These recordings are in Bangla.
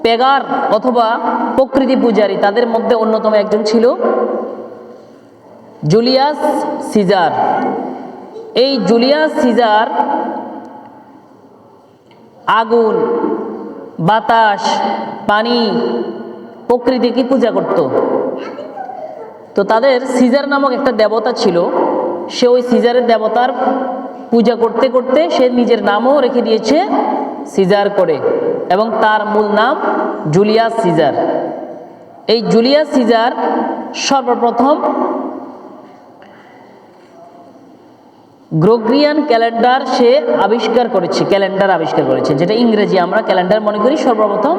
পেগার অথবা প্রকৃতি পূজারী, তাদের মধ্যে অন্যতম একজন ছিল জুলিয়াস সিজার। এই জুলিয়াস সিজার আগুন, বাতাস, পানি, প্রকৃতিকে পূজা করত। তো তাদের সিজার নামক একটা দেবতা ছিল, সে ওই সিজারের দেবতার পূজা করতে করতে সে নিজের নামও রেখে দিয়েছে সিজার করে, এবং তার মূল নাম জুলিয়াস সিজার। এই জুলিয়াস সিজার সর্বপ্রথম গ্রেগরিয়ান ক্যালেন্ডার সে আবিষ্কার করেছে, যেটা ইংরেজি আমরা ক্যালেন্ডার মনে করি। সর্বপ্রথম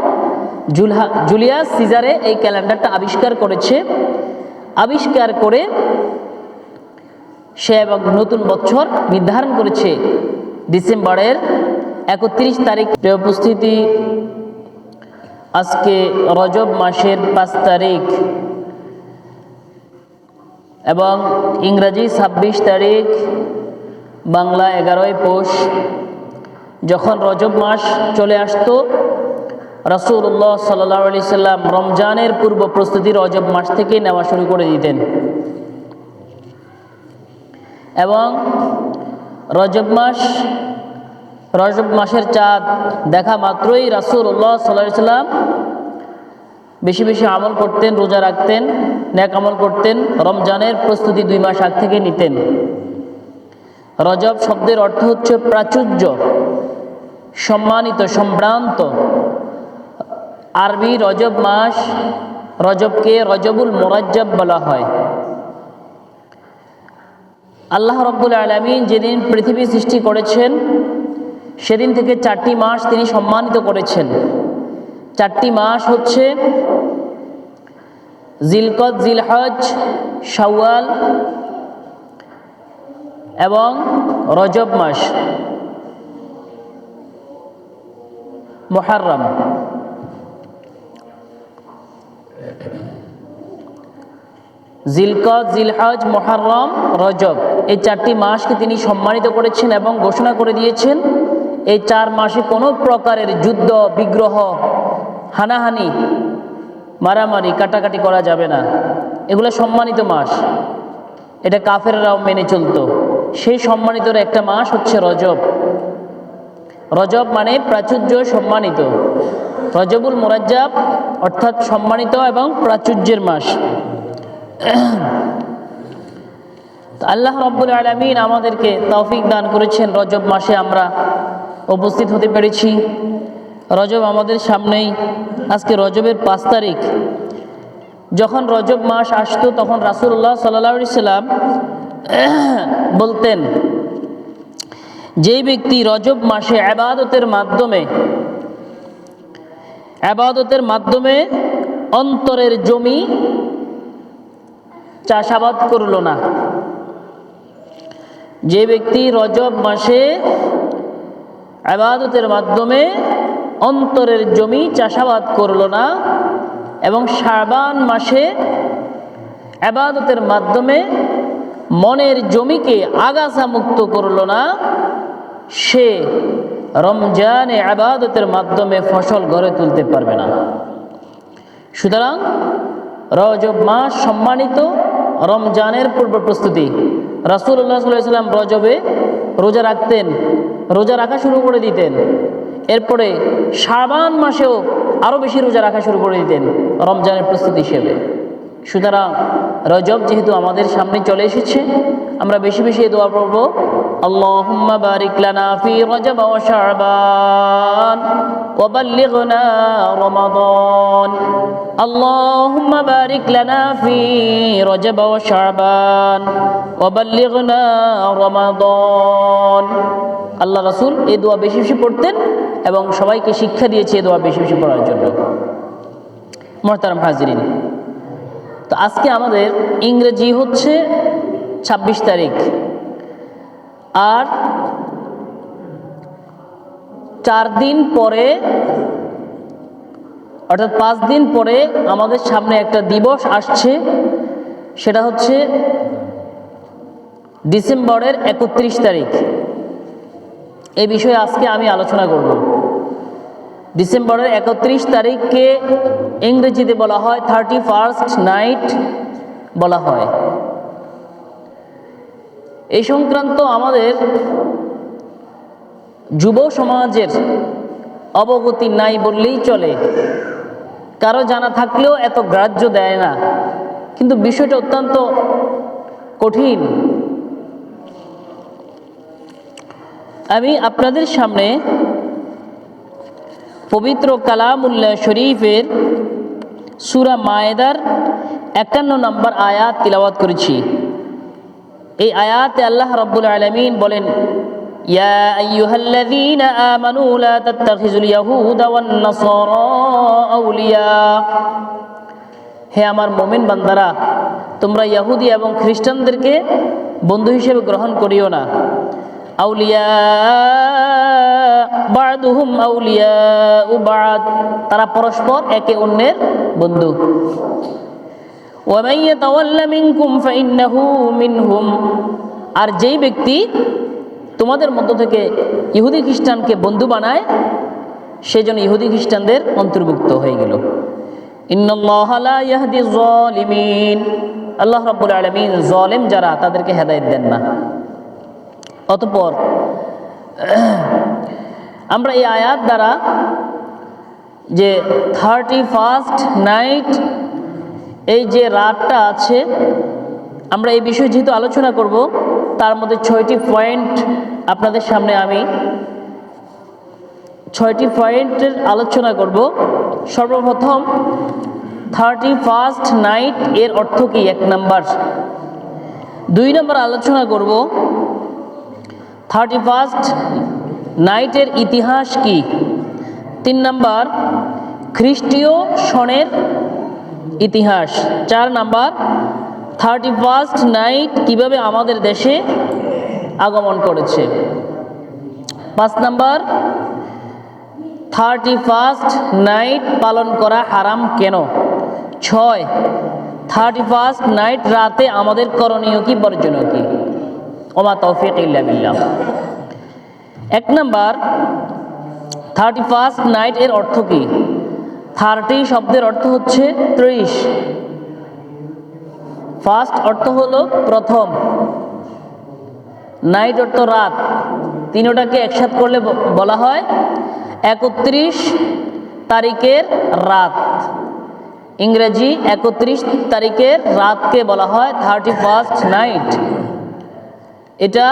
জুলিয়াস সিজারে এই ক্যালেন্ডারটা আবিষ্কার করেছে। আবিষ্কার করে সে এবং নতুন বছর নির্ধারণ করেছে ডিসেম্বরের 31 তারিখ। উপস্থিতি, আজকে রজব মাসের 5 তারিখ এবং ইংরাজি 26 তারিখ, বাংলা 11ই পৌষ। যখন রজব মাস চলে আসতো, রাসূলুল্লাহ সাল্লাল্লাহু আলাইহি সাল্লাম রমজানের পূর্ব প্রস্তুতি রজব মাস থেকে নেওয়া শুরু করে দিতেন, এবং রজব মাসের চাঁদ দেখা মাত্রই রাসূলুল্লাহ সাল্লাল্লাহু আলাইহি সাল্লাম বেশি বেশি আমল করতেন, রোজা রাখতেন, নেক আমল করতেন। রমজানের প্রস্তুতি 2 মাস আগ থেকে নিতেন। রজব শব্দের অর্থ হচ্ছে প্রাচুর্য, সম্মানিত, সম্ভ্রান্ত। আরবি রজব মাস, রজবকে রজবুল মুরাজ্জাব বলা হয়। আল্লাহ রাব্বুল আলামিন যেদিন পৃথিবী সৃষ্টি করেছেন, সেদিন থেকে 4টি মাস তিনি সম্মানিত করেছেন। 4টি মাস হচ্ছে জিলকদ, জিলহজ, শাওয়াল এবং রজব মাস, মুহররম। জিলকদ, জিলহজ, মুহররম, রজব, এই 4টি মাসকে তিনি সম্মানিত করেছেন এবং ঘোষণা করে দিয়েছেন এই 4 মাসে কোনো প্রকারের যুদ্ধ, বিগ্রহ, হানাহানি, মারামারি, কাটাকাটি করা যাবে না। এগুলো সম্মানিত মাস, এটা কাফেররাও মেনে চলতো। সেই সম্মানিতর একটা মাস হচ্ছে রজব। রজব মানে প্রাচুর্য, সম্মানিত। রজবুল মুরাজ্জাব অর্থাৎ সম্মানিত এবং প্রাচুর্যের মাস। আল্লাহ রাব্বুল আলামিন আমাদেরকে তৌফিক দান করেছেন, রজব মাসে আমরা উপস্থিত হতে পেরেছি। রজব আমাদের সামনেই। আজকে রজবের 5 তারিখ। যখন রজব মাস আসতো, তখন রাসূলুল্লাহ সাল্লাল্লাহু আলাইহি সাল্লাম বলতেন, যেই ব্যক্তি রজব মাসে আবাদতের মাধ্যমে অন্তরের জমি চাষাবাদ করল না, যে ব্যক্তি রজব মাসে ইবাদতের মাধ্যমে অন্তরের জমি চাষাবাদ করল না এবং শাবান মাসে ইবাদতের মাধ্যমে মনের জমিকে আগাছা মুক্ত করল না, সে রমজানে ইবাদতের মাধ্যমে ফসল ঘরে তুলতে পারবে না। সুতরাং রজব মাস সম্মানিত, রমজানের পূর্ব প্রস্তুতি। রাসূলুল্লাহ সাল্লাল্লাহু আলাইহি ওয়াসাল্লাম রজবে রোজা রাখতেন, রোজা রাখা শুরু করে দিতেন। এরপরে শাবান মাসেও আরও বেশি রোজা রাখা শুরু করে দিতেন রমজানের প্রস্তুতি হিসেবে। সুতরাং রজব যেহেতু আমাদের সামনে চলে এসেছে, আমরা বেশি বেশি দোয়া পড়ব, আল্লাহুম্মা বারিক লানা ফি রজব ওয়া শাবান ওয়া বাল্লিগনা রমাদান। আল্লাহুম্মা বারিক লানা ফি রজব ওয়া শাবান ওয়া বাল্লিগনা রমাদান। আল্লাহ রাসূল এই দোয়া বেশি বেশি পড়তেন এবং সবাইকে শিক্ষা দিয়েছে এই দোয়া বেশি বেশি পড়ার জন্য। মুহতারাম হাজিরিন, তো আজকে আমাদের ইংরেজি হচ্ছে 26 তারিখ, আর 4 দিন পরে অর্থাৎ 5 দিন পরে আমাদের সামনে একটা দিবস আসছে, সেটা হচ্ছে ডিসেম্বরের 31 তারিখ। এই বিষয়ে আজকে আমি আলোচনা করব। ডিসেম্বরের 31 তারিখকে ইংরেজিতে বলা হয় 31st নাইট বলা হয়। এই সংক্রান্ত আমাদের যুব সমাজের অবগতি নাই বললেই চলে। কারো জানা থাকলেও এত গ্রাহ্য দেয় না, কিন্তু বিষয়টা অত্যন্ত কঠিন। আমি আপনাদের সামনে পবিত্র কালামুল্লাহ শরীফের সূরা মায়েদার 51 নম্বর আয়াত তিলাওয়াত করেছি। এই আয়াতে আল্লাহ রাব্বুল আলামিন বলেন, ইয়া আইয়ুহাল্লাযীনা আমানু লা তাত্তাখিযুল ইয়াহুদা ওয়ান নাসারা আউলিয়া। হে আমার মুমিন বান্দারা, তোমরা ইহুদি এবং খ্রিস্টানদেরকে বন্ধু হিসেবে গ্রহণ করিও না। আউলিয়া বা'দুহুম আউলিয়াউ বা'দ, তারা পরস্পর একে অন্যের বন্ধু। ওয়া মান ইয়াতাওয়াল্লা মিনকুম ফাইন্নাহু মিনহুম, আর যেই ব্যক্তি তোমাদের মধ্য থেকে ইহুদি খ্রিস্টানকে বন্ধু বানায় সেজন্য ইহুদি খ্রিস্টানদের অন্তর্ভুক্ত হয়ে গেল। ইন্নাল্লাহা লা ইয়াহদিয যালিমিন, আল্লাহ রাব্বুল আলামিন জালেম যারা তাদেরকে হেদায়েত দেন না। অতঃপর আমরা এই আয়াত দ্বারা যে 31st নাইট, এই যে রাতটা আছে, আমরা এই বিষয়ে যেহেতু আলোচনা করব, তার মধ্যে 6টি পয়েন্ট আপনাদের সামনে আমি 6টি পয়েন্টের আলোচনা করব। সর্বপ্রথম 31st নাইট এর অর্থ কি, 1 নাম্বার। 2 নম্বর আলোচনা করব 31st নাইটের ইতিহাস কি। 3 নাম্বার খ্রিস্টীয় সনের ইতিহাস। 4 নাম্বার 31st নাইট কিভাবে আমাদের দেশে আগমন করেছে। 5 নাম্বার 31st নাইট পালন করা হারাম কেন। 6 31st নাইট রাতে আমাদের করণীয় কি, বর্জনীয় কি। ওমা তৌফিক ইল্লা বিল্লাহ। 1 নাম্বার 31st নাইট এর অর্থ কি। 30 শব্দের অর্থ হচ্ছে 30। ফার্স্ট অর্থ হলো প্রথম, নাইট অর্থ রাত, তিনটাকে একসাথে করলে বলা হয় 31 তারিখের রাত। ইংরেজি 31 তারিখের রাতকে বলা হয় 31st নাইট। এটা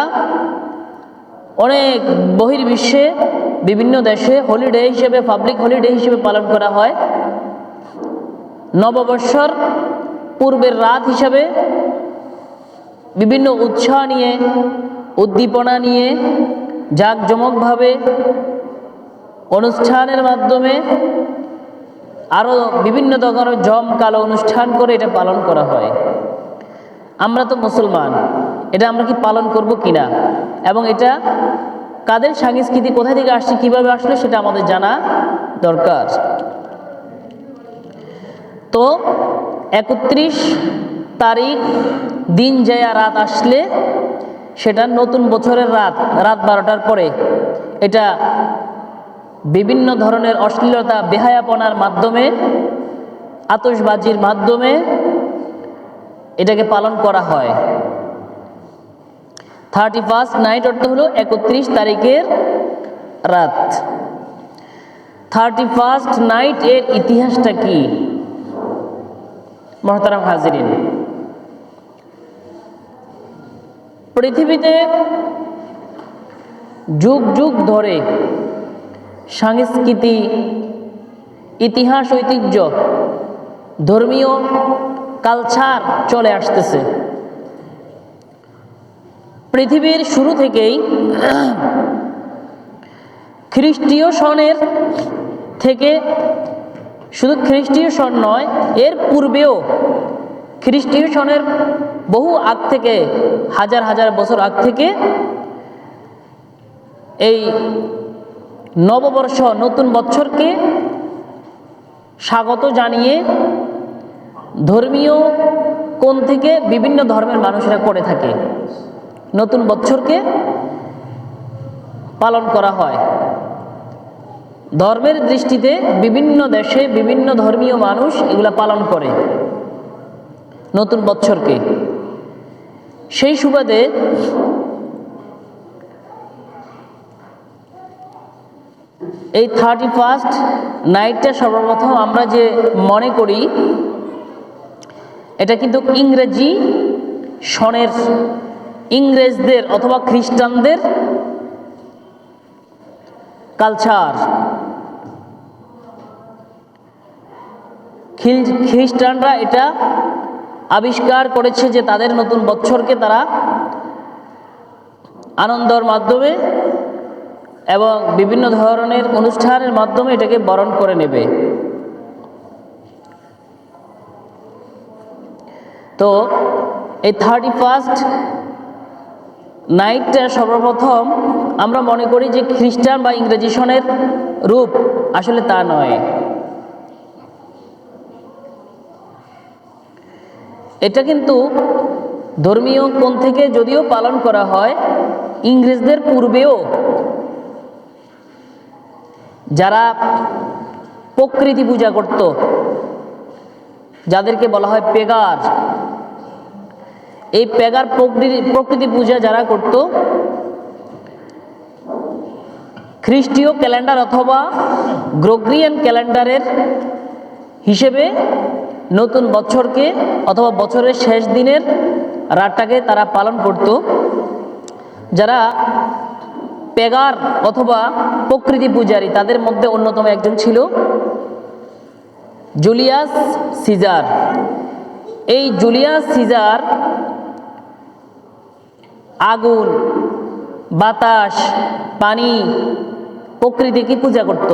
অনেক বহির্বিশ্বে বিভিন্ন দেশে হলিডে হিসেবে, পাবলিক হলিডে হিসেবে পালন করা হয়। নববর্ষর পূর্বের রাত হিসাবে বিভিন্ন উৎসাহ নিয়ে, উদ্দীপনা নিয়ে, জাঁকজমকভাবে অনুষ্ঠানের মাধ্যমে আরও বিভিন্ন ধরনের জমকালো অনুষ্ঠান করে এটা পালন করা হয়। আমরা তো মুসলমান, এটা আমরা কি পালন করব কিনা, এবং এটা কাদের সংস্কৃতি, কোথা থেকে আসছে, কিভাবে আসলে, সেটা আমাদের জানা দরকার। তো 31 তারিখ দিন যায়, রাত আসলে সেটা নতুন বছরের রাত, রাত 12টার পরে এটা বিভিন্ন ধরনের অশ্লীলতা, বেহায়াপনার মাধ্যমে, আতশবাজির মাধ্যমে এটাকে পালন করা হয়। 31st নাইট অর্থ হলো 31 তারিখের রাত। 31st নাইট এর ইতিহাসটা কি মুহতারাম হাজিরিন। পৃথিবীতে যুগ যুগ ধরে সংস্কৃতি, ইতিহাস, ঐতিহ্য, ধর্মীয় কালচার চলে আসতেছে। পৃথিবীর শুরু থেকেই খ্রিস্টীয় সনের থেকে, শুধু খ্রিস্টীয় সন নয়, এর পূর্বেও খ্রিস্টীয় সনের বহু আগ থেকে, হাজার হাজার বছর আগ থেকে এই নববর্ষ, নতুন বছরকে স্বাগত জানিয়ে ধর্মীয় কোণ থেকে বিভিন্ন ধর্মের মানুষেরা করে থাকে। নতুন বছরকে পালন করা হয়। ধর্মের দৃষ্টিতে বিভিন্ন দেশে বিভিন্ন ধর্মীয় মানুষ এগুলা পালন করে নতুন বছরকে। সেই সুবাদে এই 31st নাইটটা সর্বপ্রথম আমরা যে মনে করি, এটা কিন্তু ইংরেজি সনের, ইংরেজদের অথবা খ্রিস্টানদের কালচার। খ্রিস্টানরা এটা আবিষ্কার করেছে যে তাদের নতুন বছরকে তারা আনন্দের মাধ্যমে এবং বিভিন্ন ধরনের অনুষ্ঠানের মাধ্যমে এটাকে বরণ করে নেবে। তো এই 31st নাইটটা সর্বপ্রথম আমরা মনে করি যে খ্রিস্টান বা ইংরেজি সনের রূপ, আসলে তা নয়। এটা কিন্তু ধর্মীয় কোণ থেকে যদিও পালন করা হয়, ইংরেজদের পূর্বেও যারা প্রকৃতি পূজা করত, যাদেরকে বলা হয় পেগার, এই পেগার প্রকৃতি পূজা যারা করত, খ্রিস্টীয় ক্যালেন্ডার অথবা গ্রেগরিয়ান ক্যালেন্ডারের হিসেবে নতুন বছরকে অথবা বছরের শেষ দিনের রাতটাকে তারা পালন করত। যারা পেগার অথবা প্রকৃতি পূজারী, তাদের মধ্যে অন্যতম একজন ছিল জুলিয়াস সিজার। এই জুলিয়াস সিজার আগুন, বাতাস, পানি, প্রকৃতিকে পূজা করত।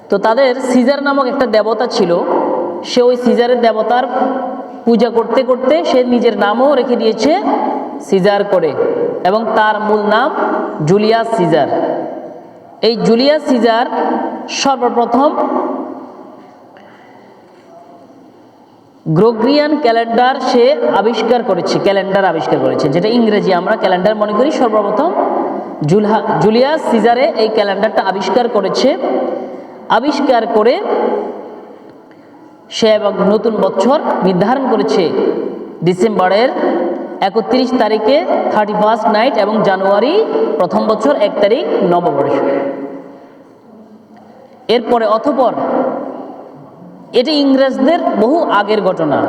তো তাদের সিজার নামক একটা দেবতা ছিল, সে ওই সিজারের দেবতার পূজা করতে করতে সে নিজের নামও রেখে দিয়েছে সিজার করে, এবং তার মূল নাম জুলিয়াস সিজার। এই জুলিয়াস সিজার সর্বপ্রথম গ্রেগরিয়ান ক্যালেন্ডার সে আবিষ্কার করেছে, যেটা ইংরেজি আমরা ক্যালেন্ডার মনে করি। সর্বপ্রথম জুলিয়াস সিজারে এই ক্যালেন্ডারটা আবিষ্কার করেছে। আবিষ্কার করে সে এবং নতুন বছর নির্ধারণ করেছে ডিসেম্বরের 31 তারিখে 31st নাইট এবং জানুয়ারি প্রথম বছর 1 তারিখ নববর্ষ। এরপরে অতঃপর এটি ইংরেজদের বহু আগের ঘটনা,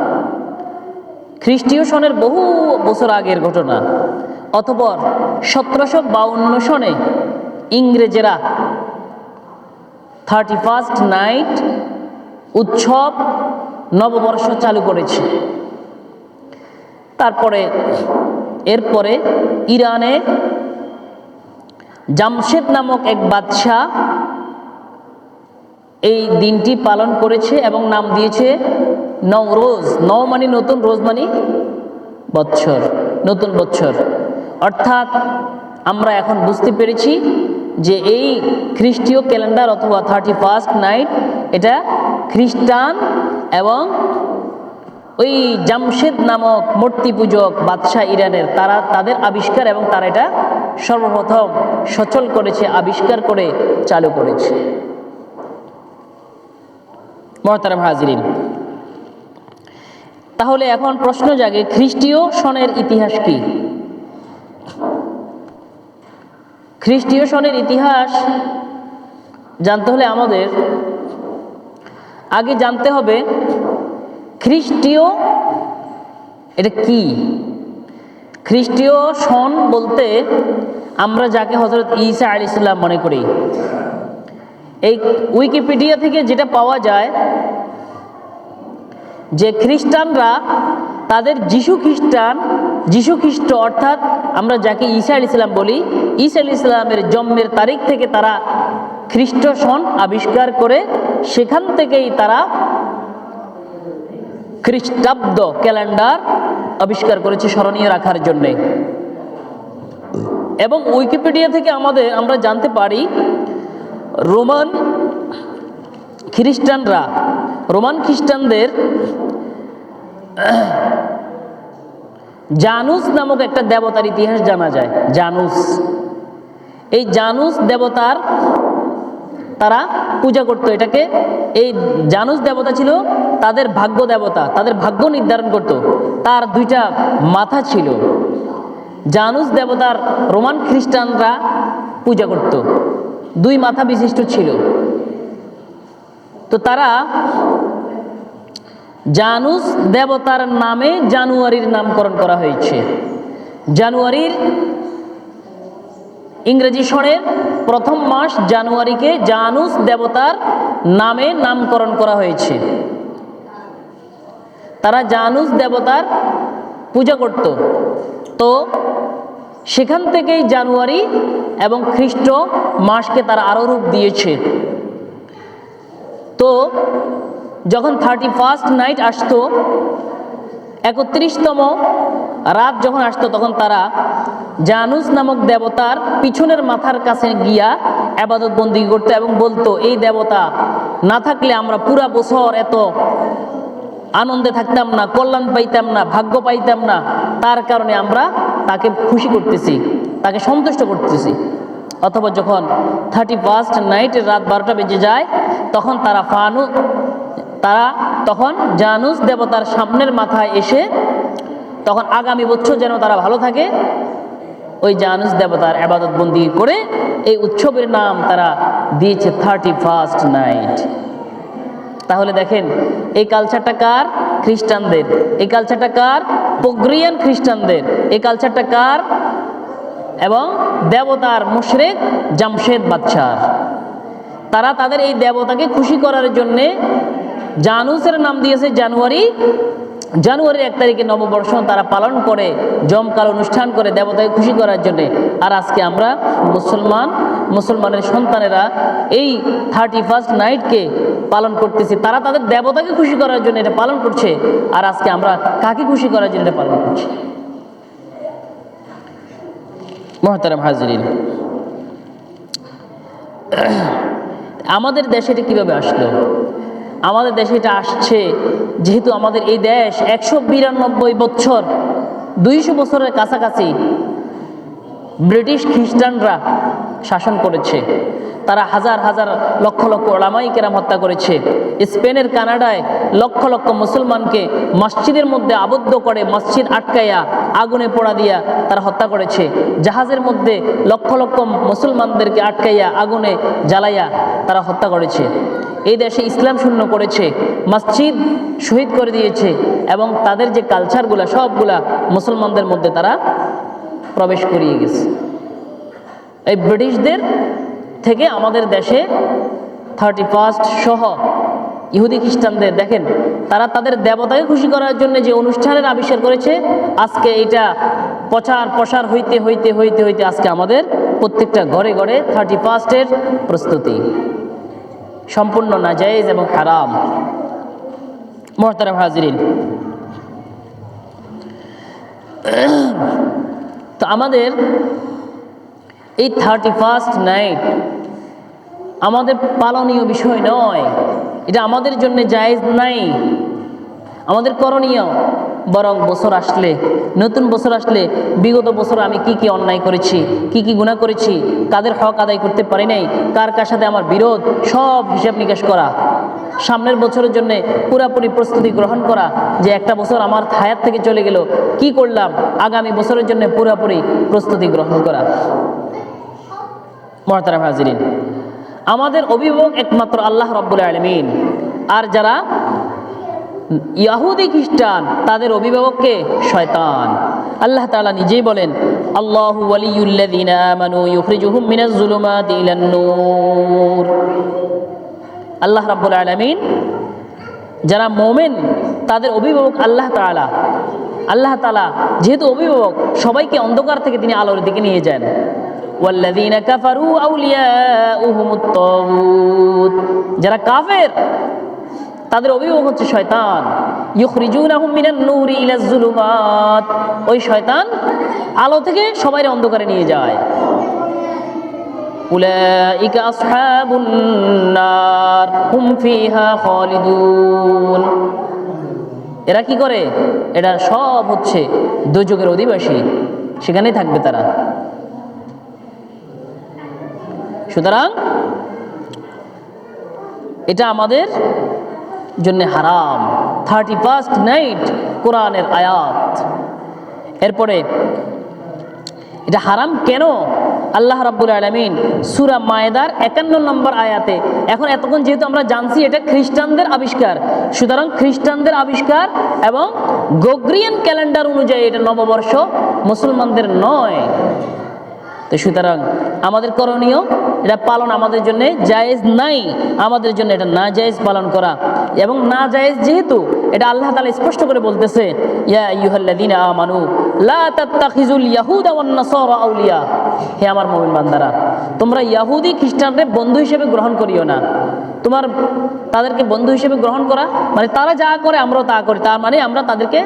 খ্রিস্টীয় সনের বহু বছর আগের ঘটনা। অতঃপর 1752 সনে ইংরেজেরা 31st নাইট উৎসব নববর্ষ চালু করেছে। এরপরে ইরানে জামশেদ নামক এক বাদশাহ এই দিনটি পালন করেছে এবং নাম দিয়েছে নওরোজ। নও মানে নতুন, রোজ মানে বৎসর, নতুন বৎসর। অর্থাৎ আমরা এখন বুঝতে পেরেছি যে এই খ্রিস্টীয় ক্যালেন্ডার অথবা 31st নাইট এটা খ্রিস্টান এবং ওই জামশেদ নামক মূর্তি পূজক বাদশাহ ইরানের তাদের আবিষ্কার, এবং তারা এটা সর্বপ্রথম সচল করেছে, আবিষ্কার করে চালু করেছে। মুহতারাম হাজিরিন, তাহলে এখন প্রশ্ন জাগে, খ্রিস্টীয় সনের ইতিহাস কি? খ্রিস্টীয় সনের ইতিহাস জানতে হলে আমাদের আগে জানতে হবে খ্রিস্টীয় এটা কি। খ্রিস্টীয় সন বলতে আমরা যাকে হযরত ঈসা আলাইহিস সালাম মনে করি। এই উইকিপিডিয়া থেকে যেটা পাওয়া যায় যে খ্রিস্টানরা তাদের যিশু খ্রিস্ট অর্থাৎ আমরা যাকে ঈসা আলাইহিস সালাম বলি, ঈসা আলাইহিস সালামের জন্মের তারিখ থেকে তারা খ্রিস্ট সন আবিষ্কার করে সেখান থেকেই তারা খ্রিস্টাব্দ ক্যালেন্ডার আবিষ্কার করেছে স্মরণীয় রাখার জন্যে। এবং উইকিপিডিয়া থেকে আমরা জানতে পারি রোমান খ্রিস্টানদের জানুস নামক একটা দেবতার ইতিহাস জানা যায়। জানুস, এই জানুস দেবতার তারা পূজা করত এটাকে। এই জানুস দেবতা ছিল তাদের ভাগ্য দেবতা, তাদের ভাগ্য নির্ধারণ করত। তার দুইটা মাথা ছিল। জানুস দেবতার রোমান খ্রিস্টানরা পূজা করত, দুই মাথা বিশিষ্ট ছিল। তো তারা জানুস দেবতার নামে জানুয়ারির নামকরণ করা হয়েছে। জানুয়ারির ইংরেজি সনের প্রথম মাস জানুয়ারিকে জানুস দেবতার নামে নামকরণ করা হয়েছে। তারা জানুস দেবতার পূজা করত। তো সেখান থেকেই জানুয়ারি এবং খ্রিস্ট মাসকে তারা আরো রূপ দিয়েছে। তো যখন 31st নাইট আসতো, 31তম রাত যখন আসতো, তখন তারা জানুস নামক দেবতার পিছনের মাথার কাছে গিয়া ইবাদত বন্দেগী করতো এবং বলতো, এই দেবতা না থাকলে আমরা পুরা বছর এত আনন্দে থাকতাম না, কল্যাণ পাইতাম না, ভাগ্য পাইতাম না। তার কারণে আমরা তাকে খুশি করতেছি, তাকে সন্তুষ্ট করতেছি। অথবা যখন 31st নাইটের রাত 12টা বেজে যায়, তখন তারা তখন জানুস দেবতার সামনের মাথায় এসে তখন আগামী বছর যেন তারা ভালো থাকে, ওই জানুস দেবতার ইবাদত বন্দেগী করে এই উৎসবের নাম তারা দিয়েছে 31st নাইট। তাহলে দেখেন, এই কালচারটা কার? খ্রিস্টানদের। এই কালচারটা কার? পোগ্রিয়ান খ্রিস্টানদের। এই কালচারটা কার? এবং দেবতার মুশরিক জামশেদ বাদশার। তারা তাদের এই দেবতাকে খুশি করার জন্যে জানুসের নাম দিয়েছে জানুয়ারি। জানুয়ারির 1 তারিখে নববর্ষ তারা পালন করে, জমকাল অনুষ্ঠান করে দেবতাকে খুশি করার জন্যে। আর আজকে আমরা মুসলমানের সন্তানেরা এই 31st নাইটকে পালন করতেছি। তারা তাদের দেবতাকে খুশি করার জন্য এটা পালন করছে, আর আজকে আমরা কাকে খুশি করার জন্য এটা পালন করছি? মুহতারাম হাজিরিন, আমাদের দেশে এটা কিভাবে আসলো? আমাদের দেশে এটা আসছে যেহেতু আমাদের এই দেশ 192 বছর, 200 বছরের কাছাকাছি ব্রিটিশ খ্রিস্টানরা শাসন করেছে। তারা হাজার হাজার লক্ষ লক্ষ উলামায়ে কেরাম হত্যা করেছে। স্পেনের কানাডায় লক্ষ লক্ষ মুসলমানকে মসজিদের মধ্যে আবদ্ধ করে মসজিদ আটকাইয়া আগুনে পোড়া দিয়া তারা হত্যা করেছে। জাহাজের মধ্যে লক্ষ লক্ষ মুসলমানদেরকে আটকাইয়া আগুনে জ্বালাইয়া তারা হত্যা করেছে। এই দেশে ইসলাম শূন্য করেছে, মসজিদ শহীদ করে দিয়েছে এবং তাদের যে কালচারগুলা সবগুলা মুসলমানদের মধ্যে তারা প্রবেশ করিয়ে গেছে। এই ব্রিটিশদের থেকে আমাদের দেশে 31st সহ ইহুদি খ্রিস্টানদের দেখেন, তারা তাদের দেবতাকে খুশি করার জন্য যে অনুষ্ঠানের আবিষ্কার করেছে, আজকে এটা প্রসার হইতে হইতে হইতে হইতে আজকে আমাদের প্রত্যেকটা ঘরে ঘরে 31st প্রস্তুতি সম্পূর্ণ নাজায়েজ এবং হারাম। মুহতারাম হাজিরিন, তো আমাদের এই 31st নাইট আমাদের পালনীয় বিষয় নয়, এটা আমাদের জন্য জায়েজ নাই, আমাদের করণীয়। বরং বছর আসলে, নতুন বছর আসলে বিগত বছর আমি কি কি অন্যায় করেছি, কি কি গুনাহ করেছি, কাদের হক আদায় করতে পারি নাই, কার কার সাথে আমার বিরোধ, সব হিসাব নিকাশ করা। সামনের বছরের জন্য পুরাপুরি প্রস্তুতি গ্রহণ করা, যে একটা বছর আমার হায়াত থেকে চলে গেল, কি করলাম, আগামী বছরের জন্য পুরাপুরি প্রস্তুতি গ্রহণ করা। মুহতারাম হাজিরিন, আমাদের অভিভাবক একমাত্র আল্লাহ রাব্বুল আলামিন। আর যারা ইহুদি খ্রিস্টান তাদের অভিভাবককে শয়তান। আল্লাহ তাআলা নিজেই বলেন, আল্লাহু ওয়ালিয়ুল্লাযিনা আমানু ইউখরিজুহুম মিনাজ যুলুমাতি ইলান নূর। আল্লাহ রাব্বুল আলামিন যারা মুমিন তাদের অভিভাবক আল্লাহ তাআলা। আল্লাহ তাআলা যেহেতু অভিভাবক, সবাইকে অন্ধকার থেকে তিনি আলোর দিকে নিয়ে যান। ওয়াল্লাযিনা কাফারু আউলিয়াউহুমুত তাগুত, যারা কাফের তাদের অভিভাবক হচ্ছে শয়তান। ইউখরিজুনাহুম মিনান নূরি ইলাজ যুলুমাত, ওই শয়তান আলো থেকে সবাইকে অন্ধকারে নিয়ে যায়। উলাইকা আসহাবুন নার হুম ফিহা খালিদুন, এরা কি করে? এটা সব হচ্ছে দোজখের অধিবাসী, সেখানেই থাকবে তারা। সুতরাং এটা আমাদের জন্য হারাম। 31st নাইট কোরআনের আয়াত। এরপরে এটা হারাম কেন? আল্লাহ রাব্বুল আলামিন সূরা মায়েদার 51 নম্বর আয়াতে, এখন এতক্ষণ যেহেতু আমরা জানছি এটা খ্রিস্টানদের আবিষ্কার, সুতরাং খ্রিস্টানদের আবিষ্কার এবং গ্রেগরিয়ান ক্যালেন্ডার অনুযায়ী এটা নববর্ষ, মুসলমানদের নয়। তো সুতরাং আমাদের করণীয় এটা পালন আমাদের জন্য জায়েজ নাই, আমাদের জন্য এটা না জায়েজ পালন করা। এবং না জায়েজ যেহেতু এটা আল্লাহ তাআলা স্পষ্ট করে বলতেছে, ইয়া আইয়ুহাল্লাযীনা আমানু লা তাত্তাখিযুল ইয়াহুদা ওয়ান নাসারা আউলিয়া, হে আমার মুমিন বান্দারা, তোমরা ইহুদি খ্রিস্টানদের বন্ধু হিসেবে গ্রহণ করিও না। তোমার তাদেরকে বন্ধু হিসেবে গ্রহণ করা মানে তারা যা করে আমরাও তা করি, তার মানে আমরা তাদেরকে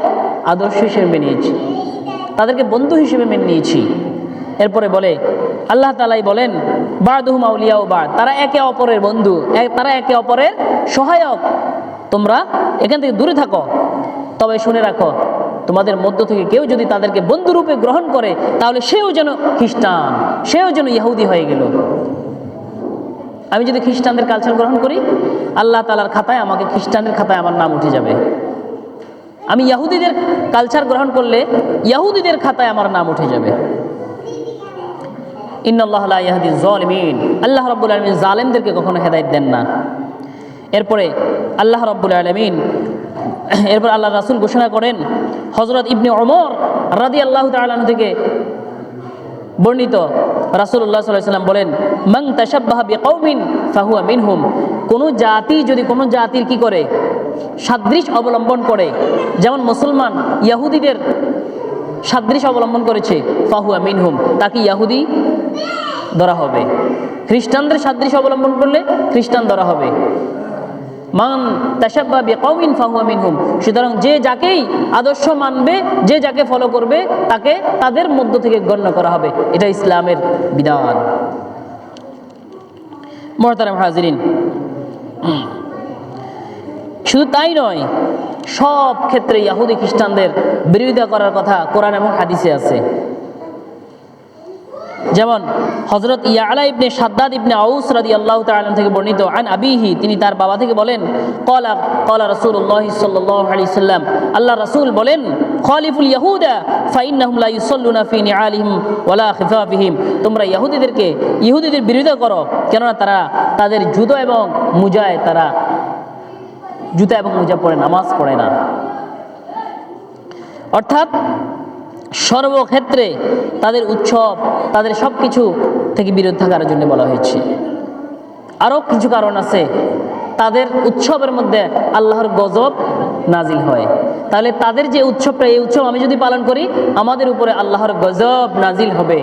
আদর্শ হিসেবে মেনে নিয়েছি, তাদেরকে বন্ধু হিসেবে মেনে নিয়েছি। এরপরে বলে আল্লাহ তাআলাই বলেন, বা'দুহুম আউলিয়াউ বা'দ, তারা একে অপরের বন্ধু, তারা একে অপরের সহায়ক, তোমরা এখান থেকে দূরে থাকো। তবে শুনে রাখো, তোমাদের মধ্য থেকে কেউ যদি তাদেরকে বন্ধুরূপে গ্রহণ করে তাহলে সেও যেন খ্রিস্টান, সেও যেন ইহুদি হয়ে গেল। আমি যদি খ্রিস্টানদের কালচার গ্রহণ করি, আল্লাহ তাআলার খাতায় আমাকে খ্রিস্টানের খাতায় আমার নাম উঠে যাবে। আমি ইহুদিদের কালচার গ্রহণ করলে ইহুদিদের খাতায় আমার নাম উঠে যাবে। ইন্নাল্লাহা লা ইয়াহদিয যালিমিন, আল্লাহ রাব্বুল আলামিন জালেমদেরকে কখনো হেদায়েত দেন না। এরপরে আল্লাহ রাব্বুল আলামিন, এরপর আল্লাহ রাসূল ঘোষণা করেন, হযরত ইবনে ওমর রাদিয়াল্লাহু তাআলা আনহু থেকে বর্ণিত, রাসূলুল্লাহ সাল্লাল্লাহু আলাইহি ওয়াসাল্লাম বলেন, মান তাশাব্বাহা বিকওমিন ফাহুয়া মিনহুম, কোন জাতি যদি কোন জাতির কি করে সাদৃশ্য অবলম্বন করে, যেমন মুসলমান ইহুদিদের সাদৃশ্য অবলম্বন করেছে, ফাহুয়া মিনহুম, তাকে ইহুদি ধরা হবে। খ্রিস্টানদের সাদৃশ্য অবলম্বন করলে খ্রিস্টান ধরা হবে। মান তাশাব্বাহা বিকওমিন ফাহুয়া মিনহুম, সুতরাং যে যাকেই আদর্শ মানবে, যে যাকে ফলো করবে, তাকে তাদের মধ্য থেকে গণ্য করা হবে। এটা ইসলামের বিধান। মুহতারাম হাজিরিন, শুধু তাই নয়, সব ক্ষেত্রে ইহুদি খ্রিস্টানদের বিরোধিতা করার কথা কোরআন এবং হাদিসে আছে। যেমন হযরত ইয়ালা ইবনে শাদ্দাদ ইবনে আউস রাদিয়াল্লাহু তাআলা থেকে বর্ণিত, আন আবিহি, তিনি তার বাবা থেকে বলেন, ক্বালা রাসূলুল্লাহ সাল্লাল্লাহু আলাইহি সাল্লাম, আল্লাহ রাসূল বলেন, খালিফুল ইয়াহুদা ফাইন্নাহুম লা ইউসাল্লুনা ফি নিআলিহিম ওয়ালা খিফাফিহিম, তোমরা ইহুদিদের বিরোধিতা করো, কেননা তারা তাদের জুতা এবং মোজা পরে নামাজ পড়ে না। অর্থাৎ সর্বক্ষেত্রে তাদের উৎসব, তাদের সব কিছু থেকে বিরত থাকার জন্য বলা হয়েছে। আরও কিছু কারণ আছে, তাদের উৎসবের মধ্যে আল্লাহর গজব নাজিল হয়। তাহলে তাদের যে উৎসবটা, এই উৎসব আমি যদি পালন করি, আমাদের উপরে আল্লাহর গজব নাজিল হবে।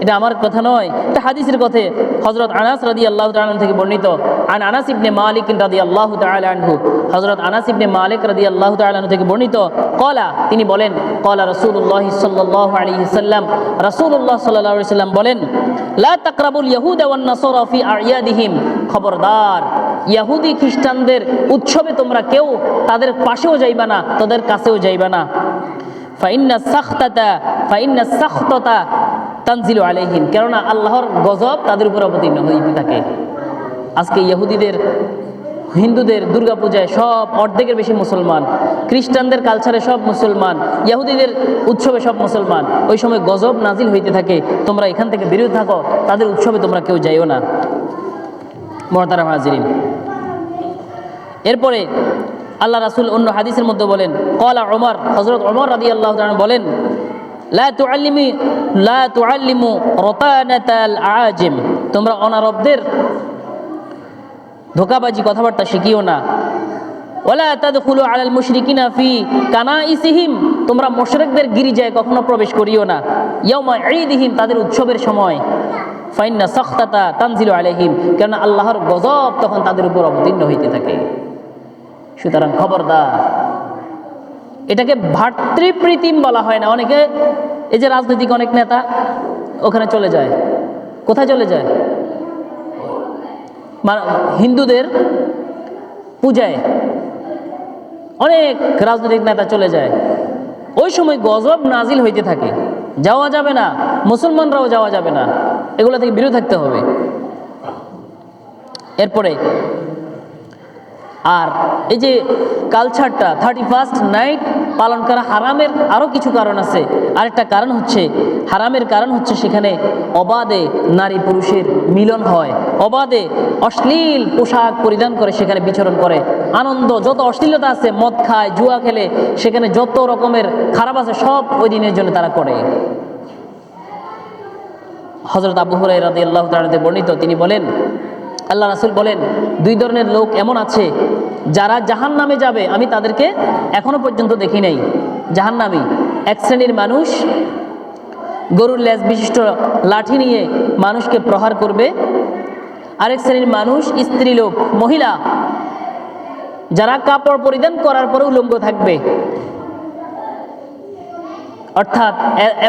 এটা আমার কথা নয়, এটা হাদিসের কথা। হযরত আনাস রাদিয়াল্লাহু তাআলা থেকে বর্ণিত, আন আনাস ইবনে মালিক রাদিয়াল্লাহু তাআলা আনহু, হযরত আনাস ইবনে মালিক রাদিয়াল্লাহু তাআলা আনহু থেকে বর্ণিত, ক্বালা, তিনি বলেন, ক্বালা রাসূলুল্লাহ সাল্লাল্লাহু আলাইহি সাল্লাম, রাসূলুল্লাহ সাল্লাল্লাহু আলাইহি সাল্লাম বলেন, লা তাকরাবুল ইয়াহুদা ওয়ান নাসারা ফি আ'য়াদিহিম, খবরদার ইহুদি খ্রিস্টানদের উৎসবে তোমরা কেউ তাদের পাশেও যাইবা না, তাদের কাছেও যাইবা না। ফাইন্না সাখতাতা তানজিলু আলাইহিম, কেননা আল্লাহর গজব তাদের উপর অবতীর্ণ হইতে থাকে। আজকে হিন্দুদের দুর্গাপূজায় সব অর্ধেকের বেশি মুসলমান, খ্রিস্টানদের কালচারে সব মুসলমান, ইহুদিদের উৎসবে সব মুসলমান। ওই সময় গজব নাজিল হইতে থাকে, তোমরা এখান থেকে বিরত থাকো, তাদের উৎসবে তোমরা কেউ যাইও না। মুহতারাম হাজিরিন, এরপরে আল্লাহ রাসূল অন্য হাদিসের মধ্যে বলেন, ক্বালা ওমর, হযরত ওমর রাদিয়াল্লাহু তাআলা বলেন, লা তুআল্লিমু রাতানাতাল আজিম, তোমরা অনারবদের ধোঁকাবাজি কথাবার্তা শিখিও না। ওয়ালা তাদখুলু আলাল মুশরিকিনা ফি কানাইসিহিম, তোমরা মুশরিকদের গির্জায় কখনো প্রবেশ করিও না। ইয়াউমা ঈদিহিম, তাদের উৎসবের সময়। ফাইন্না সাখতাতা তানজিলু আলাইহিম, কারণ আল্লাহর গজব তখন তাদের উপর অবতীর্ণ হইতে থাকে। সুতরাং খবরদার, এটাকে ভাতৃপ্রীতিম বলা হয় না। অনেকে, এই যে রাজনৈতিক অনেক নেতা ওখানে চলে যায়, কোথায় চলে যায়? হিন্দুদের পূজায় অনেক রাজনৈতিক নেতা চলে যায়, ওই সময় গজব নাজিল হইতে থাকে, যাওয়া যাবে না, মুসলমানরাও যাওয়া যাবে না, এগুলো থেকে বিরত থাকতে হবে। এরপরে আর এই যে কালচারটা 31st নাইট পালন করা হারামের আরও কিছু কারণ আছে। আরেকটা কারণ হচ্ছে, হারামের কারণ হচ্ছে সেখানে অবাধে নারী পুরুষের মিলন হয়, অবাধে অশ্লীল পোশাক পরিধান করে সেখানে বিচরণ করে, আনন্দ যত অশ্লীলতা আছে, মদ খায়, জুয়া খেলে, সেখানে যত রকমের খারাপ আছে সব ওই দিনের জন্য তারা করে। হযরত আবু হুরায়রা রাদিয়াল্লাহু তাআলা বর্ণিত, তিনি বলেন, আল্লাহ রাসূল বলেন, দুই ধরনের লোক এমন আছে যারা জাহান্নামে যাবে, আমি তাদেরকে এখনো পর্যন্ত দেখি নাই। জাহান্নামী এক শ্রেণীর মানুষ গরুর লেজ বিশিষ্ট লাঠি নিয়ে মানুষকে প্রহার করবে। আরেক শ্রেণীর মানুষ স্ত্রীলোক, মহিলা, যারা কাপড় পরিধান করার পরে উলঙ্গ থাকবে, অর্থাৎ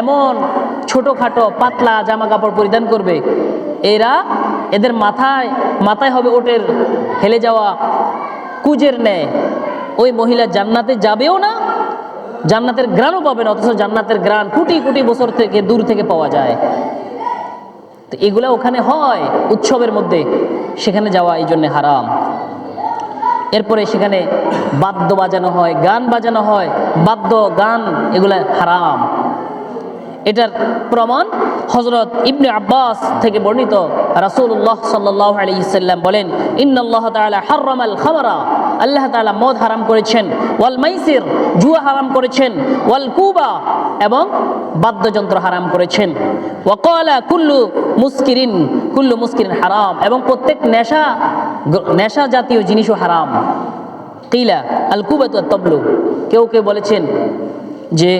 এমন ছোটোখাটো পাতলা জামা কাপড় পরিধান করবে। এদের মাথায় হবে ওটের হেলে যাওয়া কুজের ন্যায়। ওই মহিলা জান্নাতে যাবেও না, জান্নাতের ঘ্রাণও পাবে না, অথচ জান্নাতের ঘ্রাণ কোটি কোটি বছর থেকে দূর থেকে পাওয়া যায়। তো এগুলা ওখানে হয় উৎসবের মধ্যে, সেখানে যাওয়া এই জন্যে হারাম। এরপরে সেখানে বাদ্য বাজানো হয়, গান বাজানো হয়, বাদ্য গান এগুলা হারাম। এটার প্রমাণ হযরত ইবনে আব্বাস থেকে বর্ণিত, রাসূলুল্লাহ সাল্লাল্লাহু আলাইহি সাল্লাম বলেন, ইন্নাল্লাহ তাআলা হাররামাল খামরা, আল্লাহ তাআলা মদ হারাম করেছেন, ওয়াল মাইসির, জুয়া হারাম করেছেন, ওয়াল কুবা, এবং বাদ্যযন্ত্র হারাম করেছেন, ওয়া ক্বালা কুল্লু মুসকিরিন হারাম, এবং প্রত্যেক নেশা জাতীয় জিনিসও হারাম। কিলা আল কুবাতু ওয়াত তাবলু, কেউ বলেছেন যে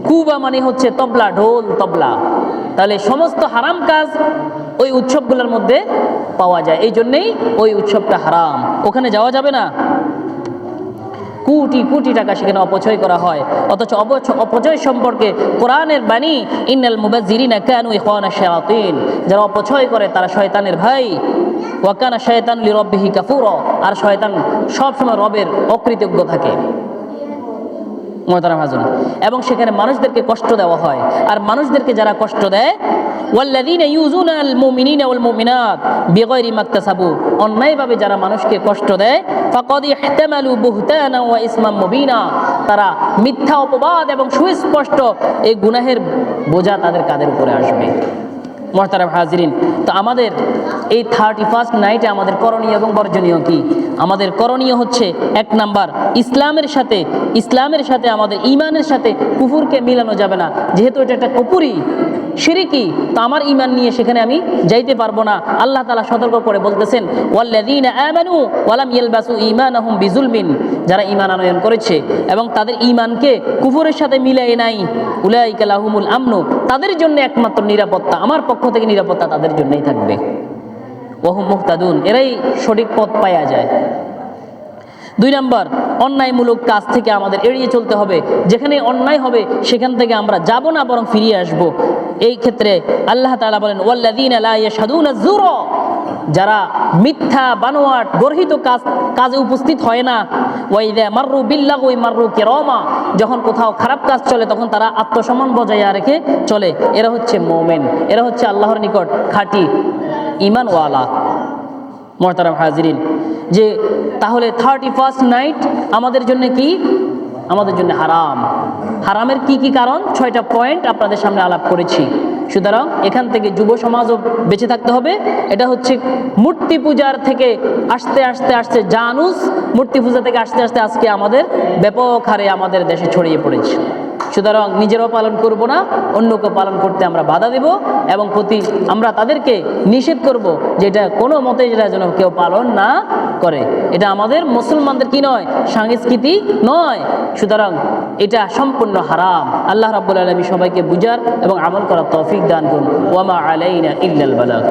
কুবা মানে হচ্ছে তবলা, ঢোল, তবলা। তাহলে সমস্ত হারাম কাজ ওই উৎসবগুলোর মধ্যে পাওয়া যায়, এই জন্যেই ওই উৎসবটা হারাম, ওখানে যাওয়া যাবে না। কোটি কোটি টাকা সেখানে অপচয় করা হয়, অথচ অপচয় সম্পর্কে কোরআনের বাণী, ইন্নাল মুবাজ্জিরিনা কানু ইখওয়ানা শায়াতিন, যারা অপচয় করে তারা শয়তানের ভাই। ওয়া কানা শায়তানু লিরাব্বিহি কাফুরা, আর শয়তান সবসময় রবের অকৃতজ্ঞ থাকে। মুহতারাম হাজুন, এবং সেখানে মানুষদেরকে কষ্ট দেওয়া হয়, আর মানুষদেরকে যারা কষ্ট দেয়, ওয়াল্লাযীনা ইউযুনাল মুমিনিনা ওয়াল মুমিনাত বিগাইরি মাকতাসাবু, অন্যায়ভাবে যারা মানুষকে কষ্ট দেয়, ফাকাদ ইহতামালু বুহতানা ওয়া ইসমান মুবিনা, তারা মিথ্যা অপবাদ এবং সুস্পষ্ট এই গুনাহের বোঝা তাদের কাঁধের উপরে আসবে। মুহতারাম হাজিরিন, তো আমাদের এই 31st নাইটে আমাদের করণীয় এবং বর্জনীয় কি? আমাদের করণীয় হচ্ছে, এক নাম্বার, ইসলামের সাথে আমাদের ঈমানের সাথে কুফুরকে মিলানো যাবে না। যেহেতু এটা একটা কুফরি, শিরকি, তো আমার ঈমান নিয়ে সেখানে আমি যাইতে পারবো না। আল্লাহ তাআলা সতর্ক করে বলতেছেন, ওয়াল্লাযীনা আমানু ওয়া লাম ইয়ালবাসু ঈমানাহুম বিজুলমিন, যারা ঈমান আনয়ন করেছে এবং তাদের ঈমানকে কুফরের সাথে মিলাই নাই, উলাইকা লাহুমুল আমনু, তাদের জন্য একমাত্র নিরাপত্তা, আমার পক্ষ থেকে নিরাপত্তা তাদের জন্যই থাকবে। ওয়াহুম মুহতাদুন, এরাই সঠিক পথ পাওয়া যায়। 2 নাম্বার, অন্যায়মূলক কাজ থেকে আমাদের এড়িয়ে চলতে হবে। যেখানে অন্যায় হবে সেখান থেকে আমরা যাব না, বরং ফিরিয়ে আসব। এই ক্ষেত্রে আল্লাহ তাআলা বলেন, ওয়াল্লাযীনা লা ইয়াশহাদুনা যুরা, যারা মিথ্যা বানোয়াট গর্হিত কাজে উপস্থিত হয় না, ওয়াইযা মাররু বিল্লাগwi মাররু কিরামা, যখন কোথাও খারাপ কাজ চলে তখন তারা আত্মসম্মান বজায় রেখে চলে। এরা হচ্ছে মুমিন, এরা হচ্ছে আল্লাহর নিকট খাঁটি ঈমানওয়ালা। মুহতারাম হাজিরিন, যে তাহলে 31st নাইট আমাদের জন্য কি? আমাদের জন্য হারাম। হারামের কি কি কারণ? 6টা পয়েন্ট আপনাদের সামনে আলাপ করেছি। সুতরাং এখান থেকে যুব সমাজও বেঁচে থাকতে হবে। এটা হচ্ছে মূর্তি পূজার থেকে আস্তে আস্তে জানুস, মূর্তি পূজা থেকে আস্তে আস্তে আজকে আমাদের ব্যাপক হারে আমাদের দেশে ছড়িয়ে পড়েছে। সুতরাং নিজেরাও পালন করব না, অন্যকে পালন করতে আমরা বাধা দেব এবং আমরা তাদেরকে নিষেধ করব যে এটা কোনো মতে যেটা যেন কেউ পালন না করে। এটা আমাদের মুসলমানদের কি নয়, সংস্কৃতি নয়। সুতরাং এটা সম্পূর্ণ হারাম। আল্লাহ রাব্বুল আলামিন সবাইকে বুঝার এবং আমল করার তৌফিক দান করুন। ওয়া মা আলাইনা ইল্লাল বালাগ।